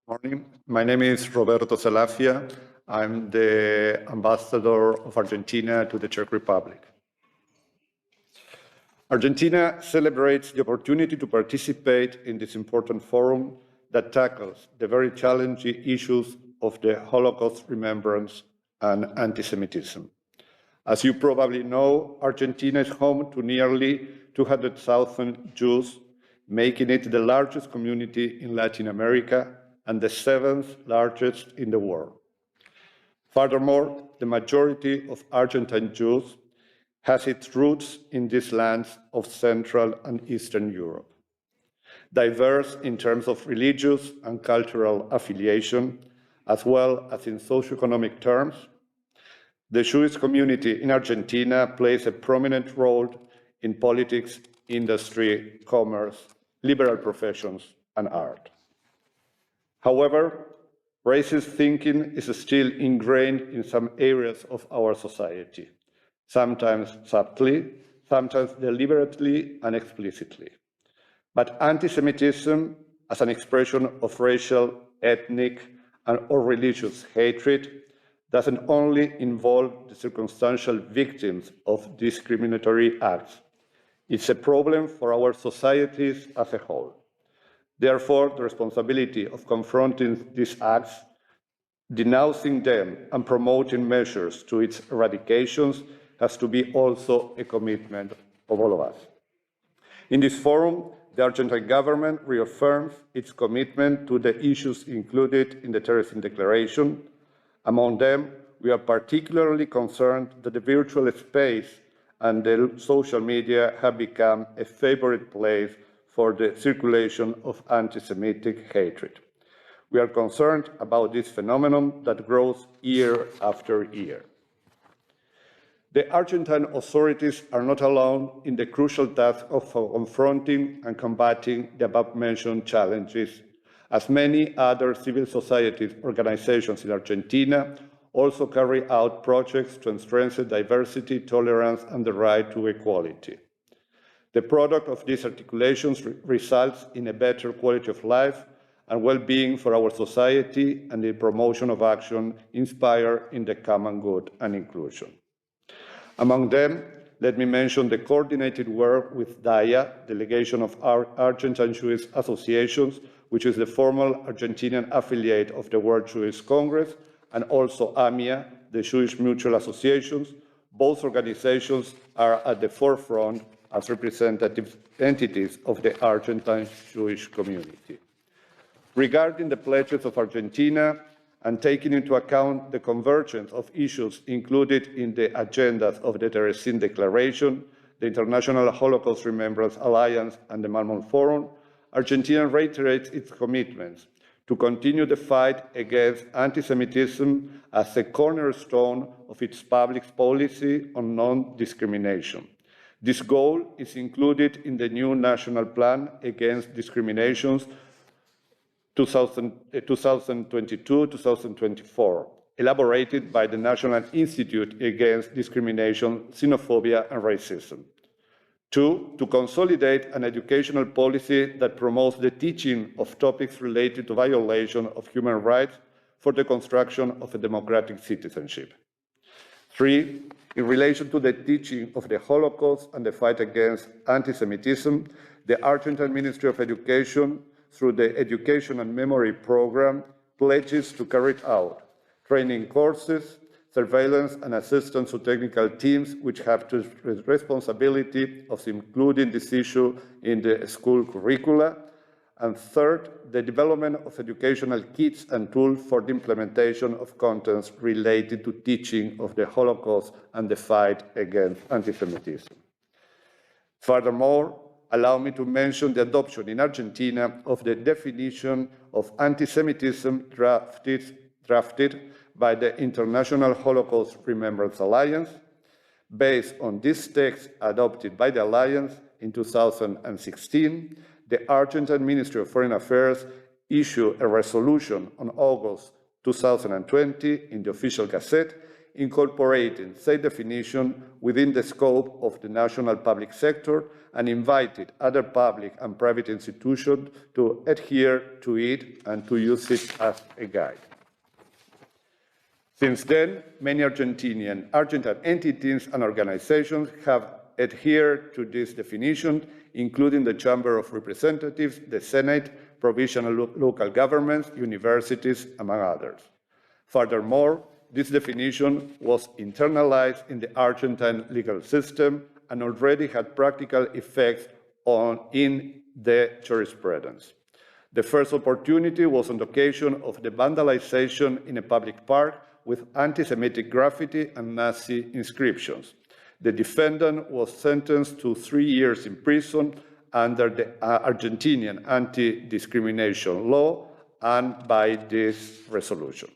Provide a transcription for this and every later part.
Morning. My name is Roberto Salafia. I'm the ambassador of Argentina to the Czech Republic. Argentina celebrates the opportunity to participate in this important forum that tackles the very challenging issues of the Holocaust remembrance and anti-Semitism. As you probably know, Argentina is home to nearly 200,000 Jews, making it the largest community in Latin America and the seventh largest in the world. Furthermore, the majority of Argentine Jews has its roots in these lands of Central and Eastern Europe. Diverse in terms of religious and cultural affiliation, as well as in socioeconomic terms, the Jewish community in Argentina plays a prominent role in politics, industry, commerce, liberal professions, and art. However, racist thinking is still ingrained in some areas of our society, sometimes subtly, sometimes deliberately and explicitly. But anti-Semitism, as an expression of racial, ethnic, or religious hatred, doesn't only involve the circumstantial victims of discriminatory acts. It's a problem for our societies as a whole. Therefore, the responsibility of confronting these acts, denouncing them, and promoting measures to its eradication has to be also a commitment of all of us. In this forum, the Argentine government reaffirms its commitment to the issues included in the Terezín Declaration. Among them, we are particularly concerned that the virtual space and the social media have become a favorite place for the circulation of anti-Semitic hatred. We are concerned about this phenomenon that grows year after year. The Argentine authorities are not alone in the crucial task of confronting and combating the above-mentioned challenges, as many other civil society organizations in Argentina also carry out projects to strengthen diversity, tolerance, and the right to equality. The product of these articulations results in a better quality of life and well-being for our society and the promotion of action inspired in the common good and inclusion. Among them, let me mention the coordinated work with DAIA, Delegation of Argentine Jewish Associations, which is the formal Argentinian affiliate of the World Jewish Congress, and also AMIA, the Jewish Mutual Associations. Both organizations are at the forefront as representative entities of the Argentine Jewish community. Regarding the pledges of Argentina, and taking into account the convergence of issues included in the agendas of the Terezín Declaration, the International Holocaust Remembrance Alliance, and the Malmö Forum, Argentina reiterates its commitments to continue the fight against anti-Semitism as a cornerstone of its public policy on non-discrimination. This goal is included in the new National Plan Against Discriminations 2022-2024, elaborated by the National Institute Against Discrimination, Xenophobia and Racism. 2, to consolidate an educational policy that promotes the teaching of topics related to violation of human rights for the construction of a democratic citizenship. 3, in relation to the teaching of the Holocaust and the fight against anti-Semitism, the Argentine Ministry of Education, through the Education and Memory Program, pledges to carry out training courses, surveillance and assistance to technical teams which have the responsibility of including this issue in the school curricula. And third, the development of educational kits and tools for the implementation of contents related to teaching of the Holocaust and the fight against anti-Semitism. Furthermore, allow me to mention the adoption in Argentina of the definition of anti-Semitism drafted by the International Holocaust Remembrance Alliance. Based on this text adopted by the Alliance in 2016, the Argentine Ministry of Foreign Affairs issued a resolution on August 2020 in the official Gazette, incorporating safe definition within the scope of the national public sector and invited other public and private institutions to adhere to it and to use it as a guide. Since then, many Argentine entities and organizations have adhered to this definition, including the Chamber of Representatives, the Senate, provisional local governments, universities, among others. Furthermore, this definition was internalized in the Argentine legal system and already had practical effects in the jurisprudence. The first opportunity was on the occasion of the vandalization in a public park with anti-Semitic graffiti and Nazi inscriptions. The defendant was sentenced to 3 years in prison under the Argentinian anti-discrimination law and by this resolution.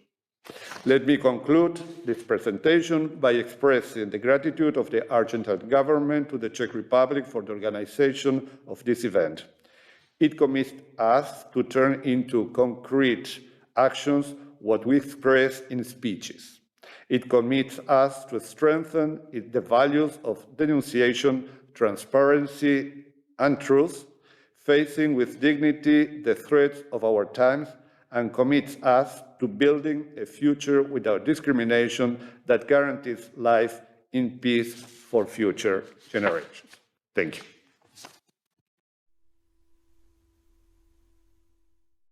Let me conclude this presentation by expressing the gratitude of the Argentine government to the Czech Republic for the organization of this event. It commits us to turn into concrete actions what we express in speeches. It commits us to strengthen the values of denunciation, transparency, and truth, facing with dignity the threats of our times, and commits us to building a future without discrimination that guarantees life in peace for future generations. Thank you.